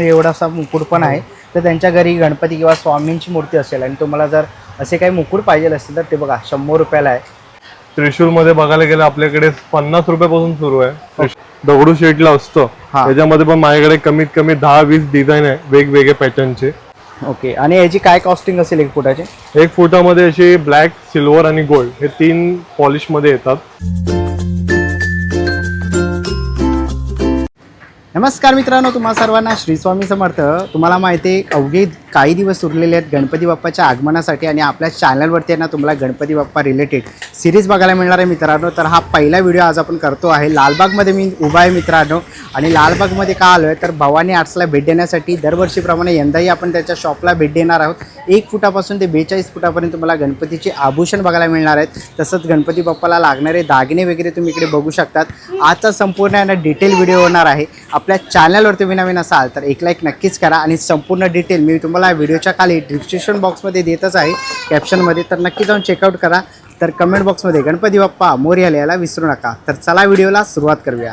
एवढासा मुकुट पण आहे. तर त्यांच्या घरी गणपती किंवा स्वामींची मूर्ती असेल आणि तुम्हाला जर असे काही मुकुट पाहिजे असतील तर ते बघा 100 रुपयाला आहे. त्रिशूल मध्ये बघायला गेलं आपल्याकडे 50 रुपयापासून सुरू आहे. दगडूशेठला असतं त्याच्यामध्ये पण माझ्याकडे कमीत कमी 10-20 डिझाईन आहे वेगवेगळे पॅटर्नचे. ओके. आणि याची काय कॉस्टिंग असेल 1 फुटाचे? 1 फुटामध्ये असे ब्लॅक, सिल्वर आणि गोल्ड हे 3 पॉलिश मध्ये येतात. नमस्कार मित्रांनो, तुम्हा सर्वांना श्री स्वामी समर्थ. तुम्हाला माहिती आहे अवघे काही दिवस उरलेले आहेत गणपती बाप्पाच्या आगमनासाठी आणि आपल्या चॅनलवरती आहे ना तुम्हाला गणपती बाप्पा रिलेटेड सिरीज बघायला मिळणार आहे मित्रांनो. तर हा पहिला व्हिडिओ आज आपण करतो आहे. लालबागमध्ये मी उभा आहे मित्रांनो. आणि लालबागमध्ये का आलो आहे तर भवानी आर्ट्सला भेट देण्यासाठी. दरवर्षीप्रमाणे यंदाही आपण त्याच्या शॉपला भेट देणार आहोत. 1 फुटापासून ते 42 फुटापर्यंत तुम्हाला गणपतीचे आभूषण बघायला मिळणार आहेत. तसंच गणपती बाप्पाला लागणारे दागिने वगैरे तुम्ही इकडे बघू शकतात. आजचा संपूर्ण आहे ना डिटेल व्हिडिओ होणार आहे. आपल्या चॅनलवर तुम्ही नवीन असाल तर एक लाईक नक्कीच करा आणि संपूर्ण डिटेल मी तुम्हाला व्हिडिओच्या खाली डिस्क्रिप्शन बॉक्समध्ये देतच आहे कॅप्शनमध्ये. तर नक्की जाऊन चेकआउट करा. तर कमेंट बॉक्समध्ये गणपती बाप्पा मोरया लिहायला विसरू नका. तर चला व्हिडिओला सुरुवात करूया.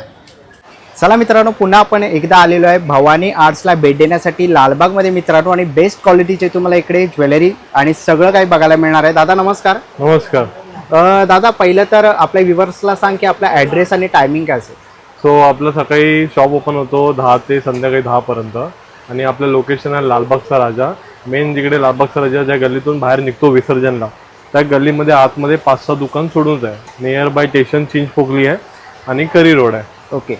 चला मित्रांनो, पुन्हा आपण एकदा आलेलो आहे भवानी आर्ट्सला भेट देण्यासाठी लालबागमध्ये मित्रांनो. आणि बेस्ट क्वालिटीचे तुम्हाला इकडे ज्वेलरी आणि सगळं काही बघायला मिळणार आहे. दादा नमस्कार. नमस्कार. दादा पहिलं तर आपल्या व्ह्युअर्सला सांग की आपला ॲड्रेस आणि टायमिंग काय असेल? सो आपलं सकाळी शॉप ओपन होतो 10 ते संध्याकाळी 10 पर्यंत. आणि आपलं लोकेशन आहे लालबागचा राजा. मेन जिकडे लालबागचा राजा ज्या गल्लीतून बाहेर निघतो विसर्जनला त्या गल्लीमध्ये आतमध्ये 5-6 दुकान सोडूनच आहे. नियर बाय स्टेशन चिंचपोकली आहे आणि करी रोड आहे. ओके.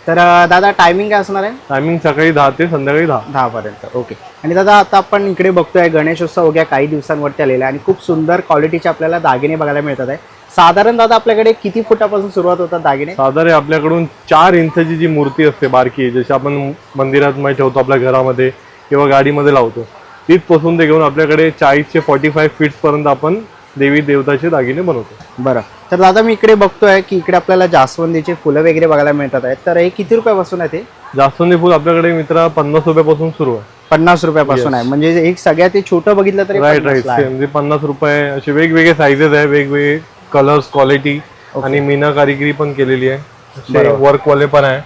तर दादा टायमिंग काय असणार आहे? टायमिंग सकाळी 10 ते संध्याकाळी 10 पर्यंत. ओके. आणि दादा आता आपण इकडे बघतोय गणेशोत्सव वगैरे काही दिवसांवरती आलेला आहे आणि खूप सुंदर क्वालिटीचे आपल्याला दागिने बघायला मिळतात आहे. साधारण दादा आपल्याकडे किती फुटापासून सुरुवात होतात दागिने? साधारण आपल्याकडून 4 इंचाची जी मूर्ती असते बारकी, जशी आपण मंदिरात मध्ये ठेवतो आपल्या घरामध्ये किंवा गाडीमध्ये लावतो, तिथपासून ते घेऊन आपल्याकडे 40 ते 45 फीट पर्यंत आपण देवी देवताचे दागिने बनवतो. बरं. तर दादा मी इकडे बघतोय की इकडे आपल्याला जास्वंदीचे फुलं वगैरे बघायला मिळतात आहेत. तर हे किती रुपयापासून आहे? ते जास्वंदी फुल आपल्याकडे मित्रा 50 रुपयापासून सुरू आहे. 50 रुपयापासून आहे. म्हणजे एक सगळ्यात ते छोटं बघितलं तरी राईट म्हणजे 50 रुपये. असे वेगवेगळे साईजेस आहे, वेगवेगळे कलर्स, क्वालिटी आणि मीना कारिगिरी पण केलेली आहे. वर्कवाले पण आहे.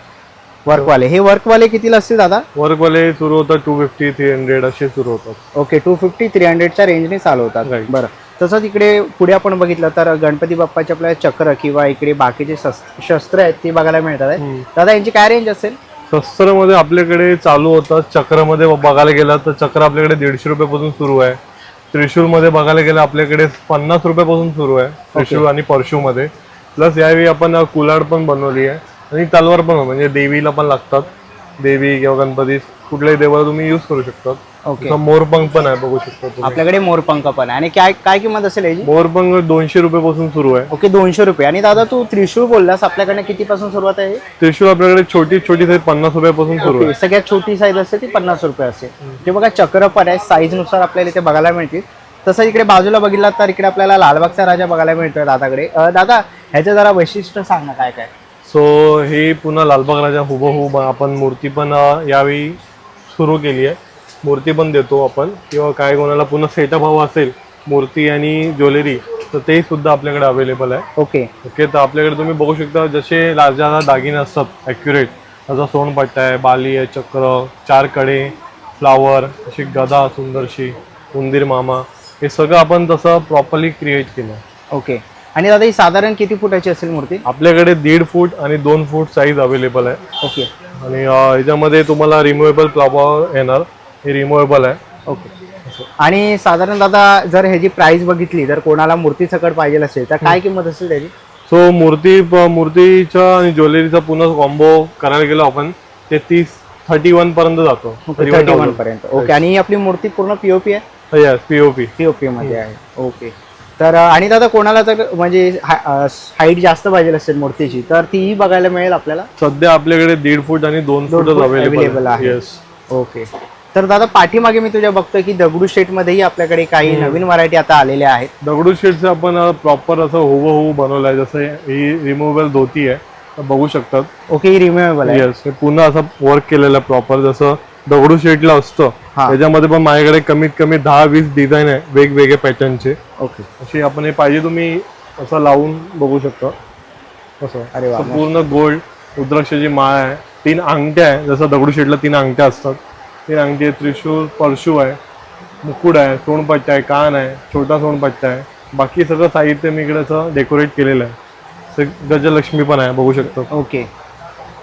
वर्कवाले हे वर्कवाले कितीला असतील दादा? वर्कवाले सुरू होतात 250-300 असे सुरू होतात. ओके. 250-300च्या रेंजने चालू होतात. बरं. तसंच इकडे पुढे आपण बघितलं तर गणपती बाप्पाचे आपल्याला चक्र किंवा इकडे बाकीचे शस्त्र आहेत ते बघायला मिळतात आहेत. दादा यांची काय रेंज असेल? शस्त्रमध्ये आपल्याकडे चालू होतात. चक्रमध्ये बघायला गेलं तर चक्र आपल्याकडे 150 रुपयापासून सुरू आहे. त्रिशूल मध्ये बघायला गेलं आपल्याकडे 50 रुपयापासून सुरू आहे. त्रिशूल आणि परशू मध्ये. प्लस यावेळी आपण कुलाड पण बनवली आहे आणि तलवार पण, म्हणजे देवीला पण लागतात. देवी किंवा गणपती कुठल्याही देवाला तुम्ही यूज करू शकता. ओके. मोरपंख पण आहे, बघू शकता तुम्ही. आपल्याकडे मोरपंख पण आहे. आणि काय काय किंमत असेल याची? मोरपंख 200 रुपयापासून सुरू आहे. ओके. 200 रुपये. आणि दादा तू त्रिशूळ बोललास, आपल्याकडे कितीपासून सुरुवात आहे? त्रिशूल आपल्याकडे छोटी साईज 50 रुपयापासून सुरू आहे. सगळ्यात छोटी साईज असते ती 50 रुपये असेल. ते बघा चक्र पण आहे, साईज नुसार आपल्याला इथे बघायला मिळतील. तसं इकडे बाजूला बघितला तर इकडे आपल्याला लालबागचा राजा बघायला मिळतोय दादाकडे. दादा ह्याचं जरा वैशिष्ट्य सांग ना काय काय? सो हे पुन्हा लालबाग राजा हुबहू आपण मूर्ती पण यावेळी सुरू केली आहे. मूर्ती पण देतो आपण, किंवा काय कोणाला पुन्हा सेटअप हवा असेल मूर्ती आणि ज्वेलरी तर ते सुद्धा आपल्याकडे अवेलेबल आहे. ओके. तर आपल्याकडे तुम्ही बघू शकता जसे राजाला दागिने असतात ॲक्युरेट, त्याचा सोनपट्टा आहे, बाली आहे, चक्र, 4 कडे, फ्लावर, अशी गदा सुंदरशी, उंदीर मामा, हे सगळं आपण तसं प्रॉपरली क्रिएट केलं. ओके. आणि दादा ही साधारण किती फुटाची असेल मूर्ती? आपल्याकडे 1.5 फूट आणि 2 फूट साईज अवेलेबल आहे. ओके. आणि ह्याच्यामध्ये तुम्हाला रिमुवेबल फ्लावर येणार, हे रिमुवेबल आहे. ओके. आणि साधारण दादा जर ह्याची प्राइस बघितली तर कोणाला मूर्ती सकट पाहिजे असेल तर काय किंमत असेल त्याची? सो मूर्तीचा आणि ज्वेलरीचा पुन्हा कॉम्बो करायला गेलो आपण ते 31 पर्यंत जातो. 31 पर्यंत. ओके. आणि आपली मूर्ती पूर्ण पीओपी आहे? पीओपी मध्ये आहे. ओके. तर आणि दादा कोणाला जर म्हणजे हाईट जास्त पाहिजे असेल मूर्तीची तर तीही बघायला मिळेल आपल्याला? सध्या आपल्याकडे 1.5 फूट आणि 2 फूट अवेलेबल आहे. ओके. तर दादा पाठीमागे मी तुझ्या बघतोय की दगडूशेठ मध्येही आपल्याकडे काही नवीन व्हरायटी आता आलेल्या आहेत. दगडूशेठचं आपण प्रॉपर असं हुबहू बनवलं आहे. जसं ही रिमुवेबल धोती आहे, बघू शकतात. ओके. ही रिमुवेबल आहे. हे पुन्हा असं वर्क केलेलं आहे प्रॉपर जसं दगडूशेठला असतं. त्याच्यामध्ये पण माझ्याकडे कमीत कमी 10-20 डिझाईन आहे वेगवेगळे पॅटर्नचे. ओके. अशी आपण हे पाहिजे तुम्ही असं लावून बघू शकता. असं अरे वा. पूर्ण गोल्ड रुद्राक्षाची माळ आहे, 3 अंगठ्या आहे, जसं दगडूशेठला 3 अंगठ्या असतात ही अंगठी आहे, त्रिशूळ, परशू आहे, मुकुट आहे, सोनपट्टा आहे, कान आहे, छोटा सोनपट्टा आहे. बाकी सगळं साहित्य मी इकडे असं डेकोरेट केलेलं आहे. गजलक्ष्मी पण आहे, बघू शकतो. ओके.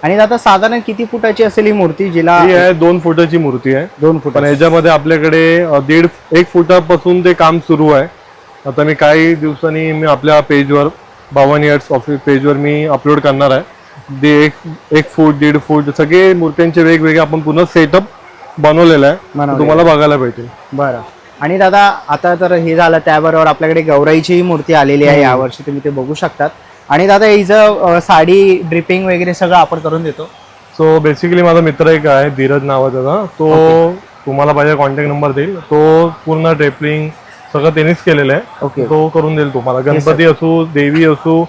आणि दादा साधारण किती फुटाची असेल ही मूर्ती जिला? ही आहे 2 फुटाची मूर्ती आहे. 2 फूट. पण ह्याच्यामध्ये आपल्याकडे 1.5 फुटापासून ते काम सुरू आहे. आता मी काही दिवसांनी मी आपल्या पेजवर भवानी आर्ट्स ऑफिस पेजवर मी अपलोड करणार आहे. ते 1 फूट 1.5 फूट सगळे मूर्त्यांचे वेगवेगळे आपण पुन्हा सेटअप बनवलेलं आहे. बनवलेलं. तुम्हाला बघायला भेटेल. बरं. आणि दादा आता तर हे झालं, त्याबरोबर आपल्याकडे गौराईची मूर्ती आलेली आहे यावर्षी, तुम्ही ते बघू शकतात. आणि दादा हिचं साडी ड्रिपिंग वगैरे सगळं आपण करून देतो. सो बेसिकली माझा मित्र एक आहे धीरज नावाचा ना, तो तुम्हाला पाहिजे कॉन्टॅक्ट नंबर देईल. तो पूर्ण ड्रेपलिंग सगळं त्यांनीच केलेलं आहे. ओके. तो करून देईल तुम्हाला. गणपती असू, देवी असू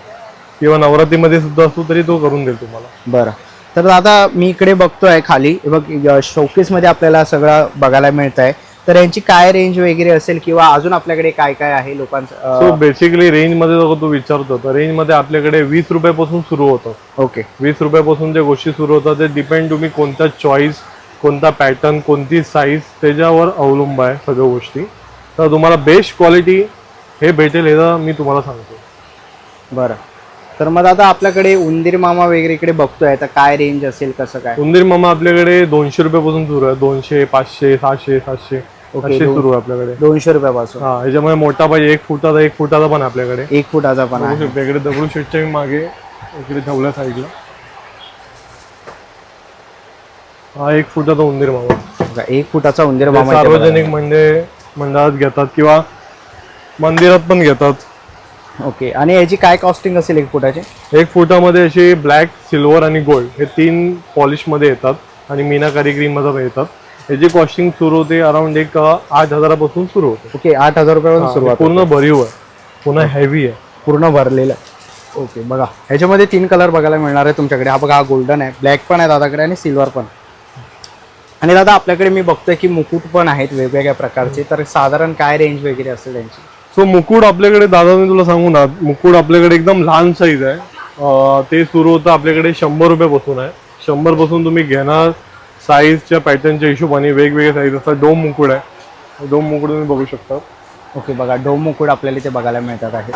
किंवा नवरात्रीमध्ये सुद्धा असू तरी तो करून देईल तुम्हाला. बरं. तर दादा मी इकडे बघतोय खाली, बघ शोकेस मध्ये आपल्याला सगळं बघायला मिळत आहे. तर यांची काय रेंज वगैरे असेल किंवा अजून आपल्याकडे काय काय आहे लोकांचं? सो बेसिकली रेंज मध्ये जर तू विचारतो तर रेंज मध्ये आपल्याकडे 20 रुपयापासून सुरू होतं. ओके. 20 रुपयापासून ज्या गोष्टी सुरू होतात ते डिपेंड तुम्ही कोणता चॉईस, कोणता पॅटर्न, कोणती साईज त्याच्यावर अवलंब आहे सगळ्या गोष्टी. तर तुम्हाला बेस्ट क्वालिटी हे भेटेल हे मी तुम्हाला सांगतो. बरं. तर मग आता आपल्याकडे उंदीर मामा वगैरे इकडे बघतोय, तर काय रेंज असेल, कसं काय? उंदीर मामा आपल्याकडे 200 रुपयापासून सुरू आहे. 200, 500, 600, 700 असे सुरू आहे आपल्याकडे. 200 रुपयापासून. हा, ह्याच्यामध्ये मोठा पाहिजे 1 फुटाचा पण आहे आपल्याकडे. 1 फुटाचा पण आहे. इकडे दगडूशेठच्या मागे इकडे ठेवल्या साईडला हा 1 फुटाचा उंदीर मामा. 1 फुटाचा उंदीर मामा सार्वजनिक मंडळात घेतात किंवा मंदिरात पण घेतात. ओके. आणि याची काय कॉस्टिंग असेल 1 फुटाची? 1 फुटामध्ये असे ब्लॅक, सिल्वर आणि गोल्ड हे 3 पॉलिश मध्ये येतात आणि मीनाकारी ग्रीन मध्ये येतात. याची कॉस्टिंग सुरू होते अराउंड 8,000 पासून सुरू होते. ओके. 8,000 रुपयापासून सुरुवात. पूर्ण भरीव आहे, पुन्हा हेवी आहे, पूर्ण भरलेलं. ओके. बघा ह्याच्यामध्ये 3 कलर बघायला मिळणार आहे तुमच्याकडे. हा बघा, हा गोल्डन आहे, ब्लॅक पण आहे दादाकडे आणि सिल्वर पण. आणि दादा आपल्याकडे मी बघतोय की मुकुट पण आहेत वेगवेगळ्या प्रकारचे. तर साधारण काय रेंज वगैरे असेल त्यांची? सो मुकुट आपल्याकडे दादा मी तुला सांगू ना, मुकुट आपल्याकडे एकदम लहान साईज आहे. ते सुरू होतं आपल्याकडे 100 रुपयापासून आहे. 100 पासून तुम्ही घेणार साईजच्या पॅटर्नच्या हिशोबाने वेगवेगळे साईज असतात. डोम मुकुट आहे, डोम मुकुट तुम्ही बघू शकता. ओके. बघा डोम मुकुट आपल्याला इथे बघायला मिळतात आहेत.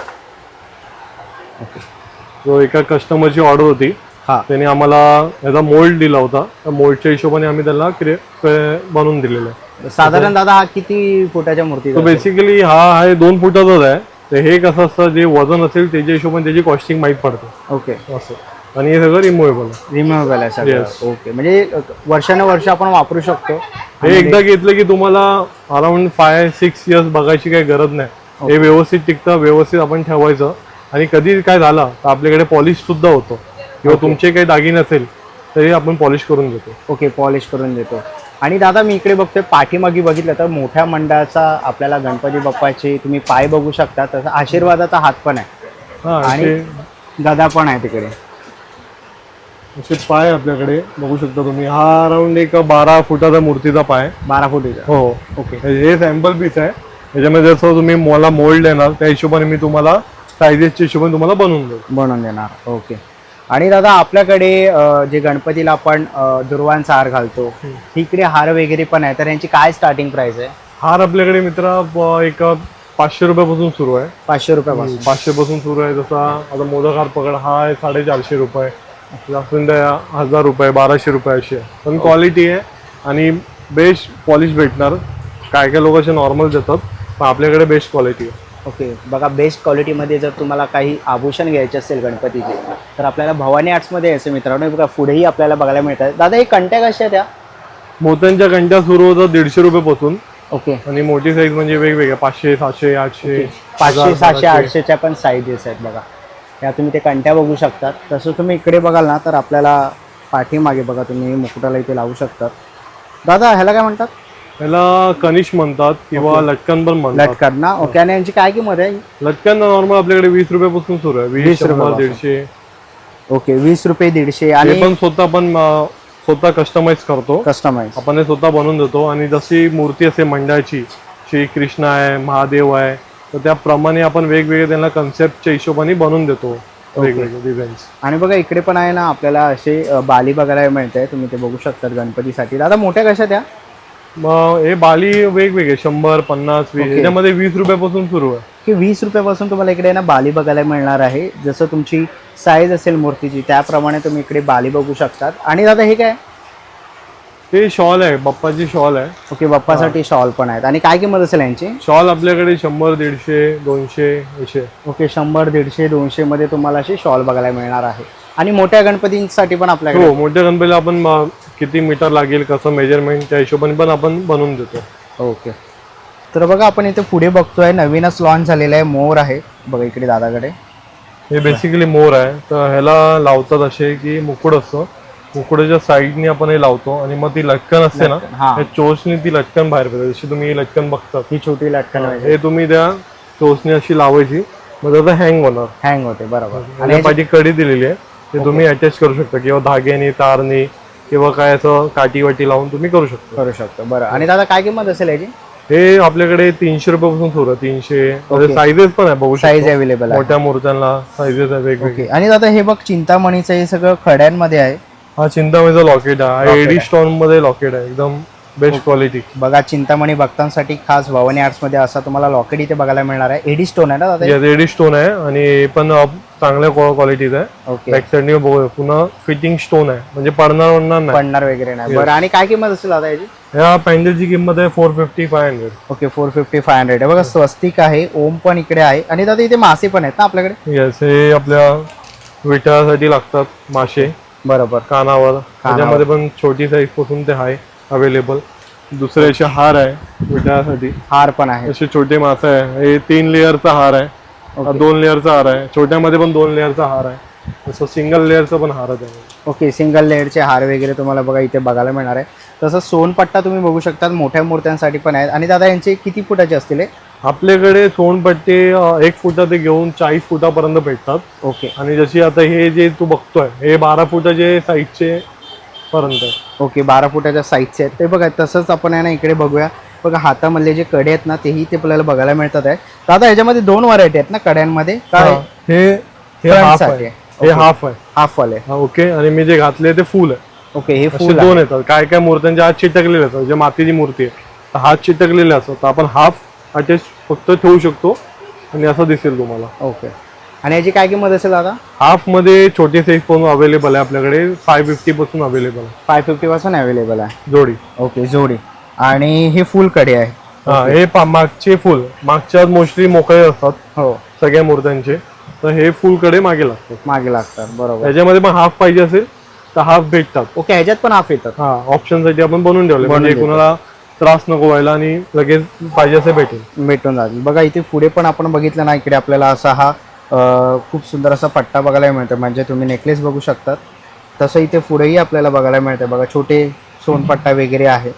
ओके. जो एका कस्टमरची ऑर्डर होती, हा. त्याने आम्हाला याचा मोल्ड दिला होता. त्या मोल्डच्या हिशोबाने आम्ही त्याला बनवून दिलेलं आहे. साधारण दादा हा किती फुटाच्या मूर्ती? तो बेसिकली हा आहे 2 फुटाचाच आहे. तर हे कसं असतं, जे वजन असेल त्याच्या हिशोबाने त्याची कॉस्टिंग माहीत पडते. ओके. असं. आणि हे सगळं रिमूव्हेबल आहे. रिमूव्हेबल आहे सगळं. Yes. ओके. म्हणजे वर्षानुवर्ष आपण वापरू शकतो. हे एकदा घेतलं की तुम्हाला अराउंड 5-6 इयर्स बघायची काही गरज नाही. हे व्यवस्थित टिकतं, व्यवस्थित आपण ठेवायचं. आणि कधी काय झालं तर आपल्याकडे पॉलिश सुद्धा होतो किंवा तुमचे काही दागिने असेल तरी आपण पॉलिश करून देतो. ओके. पॉलिश करून देतो. आणि दादा मी इकडे बघतोय पाठीमागे बघितलं तर मोठ्या मंडळाचा आपल्याला गणपती बाप्पाचे तुम्ही पाय बघू शकता. तसं आशीर्वादाचा हात पण आहे हा, आणि गदा पण आहे तिकडे. असे पाय आपल्याकडे बघू शकता तुम्ही. हा अराउंड 12 फुटाचा मूर्तीचा पाय. 12 फुटीचा. हो. ओके. हे सॅम्पल पीस आहे. त्याच्यामध्ये जसं तुम्ही मला मोल्ड देणार त्या हिशोबाने मी तुम्हाला सायझेसच्या हिशोबाने तुम्हाला बनवून देणार. ओके. आणि दादा आपल्याकडे जे गणपतीला आपण दुर्वांचा हार घालतो, तिकडे हार वगैरे पण आहे. तर यांची काय स्टार्टिंग प्राइस आहे? हार आपल्याकडे मित्रा 500 रुपयापासून सुरू आहे. 500 रुपयापासून. 500 पासून सुरू आहे. जसा आता मोदक हार पकड हा आहे 450 रुपये, जास्वंद 1000 रुपये, 1200 रुपये अशी आहे. पण क्वालिटी आहे आणि बेस्ट पॉलिश भेटणार. काय काय लोक असे नॉर्मल देतात, पण आपल्याकडे बेस्ट क्वालिटी आहे. ओके. बघा बेस्ट क्वालिटीमध्ये जर तुम्हाला काही आभूषण घ्यायचे असेल गणपतीचे तर आपल्याला भवानी आर्ट्समध्ये यायचं मित्रांनो. बघा पुढेही आपल्याला बघायला मिळतात. दादा हे कंट्या कशा आहेत? त्या मोत्यांच्या कंट्या सुरू होतात 150 रुपयापासून. ओके. आणि मोठी साईज म्हणजे वेगवेगळ्या 500, 700, 800, 500, 700, 800च्या पण साईजेस आहेत. बघा त्या तुम्ही ते कंट्या बघू शकतात. तसं तुम्ही इकडे बघाल ना तर आपल्याला पाठीमागे बघा तुम्ही मुकुटाला इथे लावू शकतात. दादा ह्याला काय म्हणतात? याला कनिश म्हणतात किंवा लटकन पण म्हणतात. लटकन ना. ओके. आणि यांची काय किंमत आहे? लटकन नॉर्मल आपल्याकडे 20 रुपयापासून सुरू आहे. 20, 100, 150. ओके. 20 रुपये, 150. आणि पण स्वतः कस्टमाइज करतो. कस्टमाइज आपण हे स्वतः बनवून देतो. आणि जशी मूर्ती असते मंडळाची, श्री कृष्ण आहे, महादेव आहे, तर त्याप्रमाणे आपण वेगवेगळे त्यांना कन्सेप्टच्या हिशोबाने बनवून देतो वेगवेगळे डिझाईन्स. आणि बघा इकडे पण आहे ना आपल्याला असे बाली बघायला मिळते. तुम्ही ते बघू शकता गणपतीसाठी. दादा मोठ्या कशा त्या? मग हे बाली वेगवेगळे 100, 50, 20 Okay. याच्यामध्ये 20 रुपयापासून सुरू आहे. की 20 रुपयापासून तुम्हाला इकडे ना बाली बघायला मिळणार आहे. जसं तुमची साईज असेल मूर्तीची त्याप्रमाणे तुम्ही इकडे बाली बघू शकतात. आणि दादा हे काय? ते शॉल आहे, बाप्पाची शॉल आहे. ओके, बाप्पासाठी शॉल पण आहेत. आणि काय किंमत असेल यांची? शॉल आपल्याकडे 100, 150, 200 असे. ओके, 100, 150, 200 मध्ये तुम्हाला अशी शॉल बघायला मिळणार आहे. आणि मोठ्या गणपतींसाठी पण आपल्याकडे हो, मोठ्या गणपतीला आपण किती मीटर लागेल कसं मेजरमेंट त्या हिशोबाने पण आपण बनवून देतो. ओके. तर बघा आपण इथे पुढे बघतोय नवीनच लॉन्च झालेला आहे, मोर आहे बघा इकडे दादाकडे. हे बेसिकली मोर आहे. तर ह्याला लावतात असे की मुकुड असतं, मुकुडाच्या साईडने आपण हे लावतो आणि मग ती लटकन असते ना, हा. त्या चोचने ती लटकन बाहेर पडते. जशी तुम्ही ही लटकन बघतात, ही छोटी लटकन हे तुम्ही त्या चोचने अशी लावायची, मग त्याचा हँग होणार. हँग होते, बरोबर. आणि माझी कडी दिलेली आहे, ते तुम्ही अटॅच करू शकता किंवा धाग्याने, तारने किंवा काय असं काठी वाटी लावून तुम्ही करू शकता. करू शकतो. बरं. आणि दादा काय किंमत असेल याची? हे आपल्याकडे 300 रुपयापासून सुरू आहे. 300 साईजेस पण आहे, बघू साईज शकता. अवेलेबल आहे. मोठ्या मूर्त्यांना साईजेस आहे वेगवेगळे. ओके. आणि दादा हे बघ चिंतामणीचं हे सगळं खड्यांमध्ये आहे. हा चिंतामणीचा लॉकेट आहे, एडी स्टोन मध्ये लॉकेट आहे, एकदम बेस्ट क्वालिटी. बघा चिंतामणी भक्तांसाठी खास भवानी आर्ट्स मध्ये असा तुम्हाला लॉकेट इथे बघायला मिळणार आहे. एडी स्टोन आहे ना दादा? एडी स्टोन आहे आणि हे पण चांगल्या क्वालिटीचा आहे. ओके. बॅक साईडने पुन्हा फिटिंग स्टोन आहे, म्हणजे पडणार नाही. पडणार वगैरे नाही. बरं. आणि काय किंमत असेल दादा याची? ह्या पॅन्डलची किंमत आहे 450, 500. ओके, 450, 500 आहे. बघा स्वस्तिक आहे, ओम पण इकडे आहे. आणि दादा इथे मासे पण आहेत ना आपल्याकडे? येस, हे आपल्या विटासाठी लागतात मासे. बरोबर. कानावर त्याच्यामध्ये पण छोटी साईज पासून ते आहे अवेलेबल. दुसरे असे हार आहे विटासाठी, हार पण आहे. असे छोटे मासे आहे. हे 3 लेअरचा हार आहे, 2 लेअरचा हार आहे. छोट्यामध्ये पण 2 लेअरचा हार आहे. असं सिंगल लेअरचा पण हार आहे. ओके, सिंगल लेअरचे हार वगैरे तुम्हाला बघा इथे बघायला मिळणार आहे. तसं सोनपट्टा तुम्ही बघू शकता, मोठ्या मूर्त्यांसाठी पण आहेत. आणि दादा यांचे किती फुटाचे असतील हे? आपल्याकडे सोनपट्टे 1 फुटा ते घेऊन 40 फुटापर्यंत भेटतात. ओके. आणि जशी आता हे जे तू बघतोय हे 12 फुटाचे साईजचे पर्यंत. ओके, 12 फुटाच्या साईजचे आहेत ते बघा. तसंच आपण आहे ना इकडे बघूया. बघा हातामधले जे कडे आहेत ना तेही ते आपल्याला बघायला मिळतात आहे. दादा ह्याच्यामध्ये 2 व्हरायटी आहेत ना कड्यांमध्ये? काय हे हाफ आहे, हे हाफ आहे. हाफ वाले. ओके. आणि मी जे घातले ते फुल आहे. ओके, हे असे फुल 2 येतात. काय काय मूर्त्यांच्या हात चिटकलेले असतात, जे मातीची मूर्ती आहे तर हात चिटकलेले असतात, तर आपण हाफ अटॅच फक्त ठेवू शकतो आणि असं दिसेल तुम्हाला. ओके. आणि याची काय किंमत असेल दादा? हाफ मध्ये छोटी साईज पण अवेलेबल आहे आपल्याकडे, 550 पासून अवेलेबल आहे. 550 पासून अवेलेबल आहे जोडी. ओके, जोडी. आणि हे फुल कडे आहे. हा, हे मागचे फुल मागच्या मोस्टली मोकळे असतात हो, सगळ्या मूर्त्यांचे, तर हे फुल कडे मागे लागतात. मागे लागतात. बरोबर. त्याच्यामध्ये पण हाफ पाहिजे असेल तर हाफ भेटतात. ओके, ह्याच्यात पण हाफ येतात. हा, ऑप्शन साठी आपण बनवून ठेवले, म्हणजे देतो. कुणाला त्रास नको व्हायला आणि लगेच पाहिजे असे भेटेल. भेटून जातील. बघा इथे पुढे पण आपण बघितलं ना इकडे आपल्याला असा हा खूप सुंदर असा पट्टा बघायला मिळतो, म्हणजे तुम्ही नेकलेस बघू शकतात तसं इथे पुढेही आपल्याला बघायला मिळतं. बघा छोटे सोनपट्टा वगैरे आहे.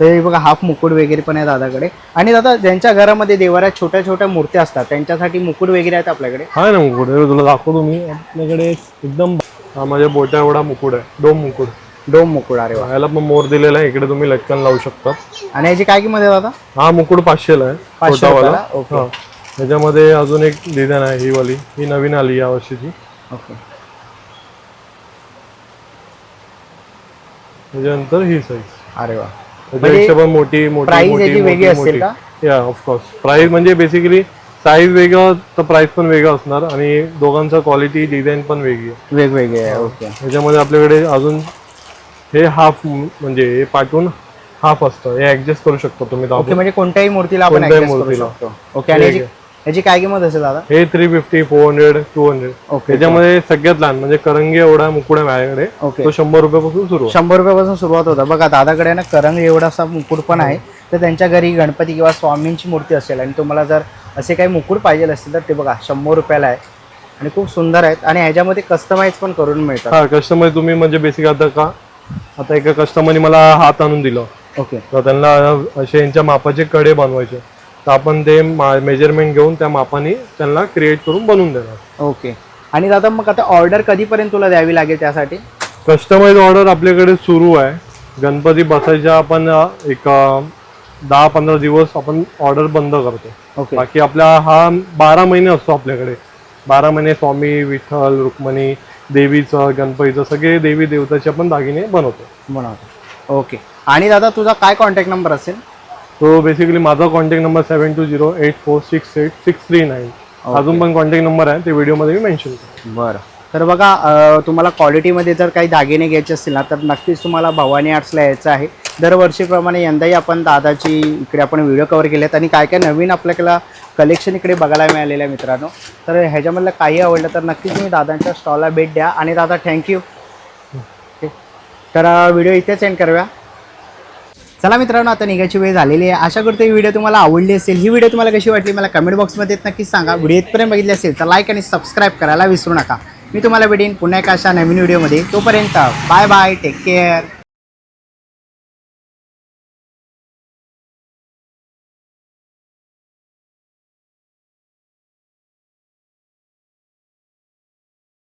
तर हे बघा हाफ मुकुट वगैरे पण आहे दादाकडे. आणि दादा ज्यांच्या घरामध्ये देवाऱ्यात छोट्या छोट्या मूर्त्या असतात त्यांच्यासाठी मुकुट वगैरे आहेत आपल्याकडे? हा ना मुकुट, हे तुला दाखवतो मी. आपल्याकडे एकदम हा माझ्या बोट्या एवढा मुकुट आहे, डोम मुकुट. डोम मुकुट. अरे वा. ह्याला पण मोर दिलेला आहे, इकडे तुम्ही लटकन लावू शकता. आणि याची काय किंमत आहे दादा? हा मुकुट 500 ला आहे, 500 छोटावाला. रुपयाला? ओके. हा. त्याच्यामध्ये अजून एक डिझाईन आहे, ही वाली, ही नवीन आली या वर्षीची. ओके. त्याच्यानंतर ही साईज. अरे वा. त्याच्यापेक्षा पण मोठी मोठी प्राइस मोठी याची वेगळी मोठी असेल का? या ऑफकोर्स. प्राइस म्हणजे बेसिकली साईज वेगळं तर प्राइस पण वेगळं असणार, आणि दोघांचा क्वालिटी डिझाईन पण वेगळी आहे, वेगवेगळे आहे. ओके. त्याच्यामध्ये आपल्याकडे अजून हे हाफ, म्हणजे हे पाठवून हाफ असतं, हे ऍडजस्ट करू शकतो तुम्ही ओके, दाबून. म्हणजे कोणत्याही मूर्तीला आपण कोणत्याही adjust करू मूर्तीला. शकतो. ओके. आणि याची काय किंमत असेल दादा? हे 350, 400, 200. ओके. त्याच्यामध्ये सगळ्यात लहान म्हणजे करंगी एवढा मुकुट आहे माझ्याकडे, ओके. तो 100 रुपयापासून सुरू आहे. 100 रुपयापासून सुरुवात होता. बघा दादाकडे ना करंग एवढासा मुकुट पण आहे. तर त्यांच्या घरी गणपती किंवा स्वामींची मूर्ती असेल आणि तुम्हाला जर असे काही मुकुट पाहिजे असतील तर ते बघा 100 रुपयाला आहे आणि खूप सुंदर आहेत. आणि ह्याच्यामध्ये कस्टमाइज पण करून मिळतात. हा, कस्टमर तुम्ही म्हणजे बेसिक आता एका कस्टमरने मला हात आणून दिलं, ओके. तर त्यांना असे यांच्या मापाचे कडे बनवायचे, तर आपण ते मेजरमेंट घेऊन त्या मापाने त्यांना क्रिएट करून बनवून देणार. ओके. आणि दादा मग आता ऑर्डर कधीपर्यंत तुला द्यावी लागेल त्यासाठी? कस्टमाइज ऑर्डर आपल्याकडे सुरू आहे. गणपती बसायच्या आपण एक 10-15 दिवस आपण ऑर्डर बंद करतो. ओके. बाकी आपला हा 12 महिने असतो आपल्याकडे. 12 महिने स्वामी, विठ्ठल, रुक्मिणी, देवीचं, गणपतीचं, सगळे देवी देवताचे आपण दागिने बनवतो. बनवतो. ओके. आणि दादा तुझा काय कॉन्टॅक्ट नंबर असेल? तो बेसिकली माझा कॉन्टॅक्ट नंबर 7208468639. अजून पण कॉन्टॅक्ट नंबर आहे, ते व्हिडिओमध्ये मी मेन्शन करतो. बरं. तर बघा तुम्हाला क्वालिटीमध्ये जर काही दागिने घ्यायचे असतील ना तर नक्कीच तुम्हाला भवानी आर्ट्सला यायचं आहे. दरवर्षीप्रमाणे यंदाही आपण दादाची इकडे आपण व्हिडिओ कव्हर केलेत आणि काय काय नवीन आपल्याला कलेक्शन इकडे बघायला मिळालेलं आहे मित्रांनो. तर ह्याच्यामधलं काही आवडलं तर नक्कीच तुम्ही दादांच्या स्टॉलला भेट द्या. आणि दादा थँक्यू. तर व्हिडिओ इथेच एंड करूया. चला मित्रांनो, आता निघायची वेळ झालेली आहे. आशा करतो ही व्हिडिओ तुम्हाला आवडली असेल. ही व्हिडिओ तुम्हाला कशी वाटली मला कमेंट बॉक्समध्ये नक्कीच सांगा. व्हिडिओ इथपर्यंत बघितली असेल तर लाईक आणि सबस्क्राईब करायला विसरू नका. मी तुम्हाला भेटेन पुन्हा एका अशा नवीन व्हिडिओमध्ये. तोपर्यंत बाय बाय, टेक केअर.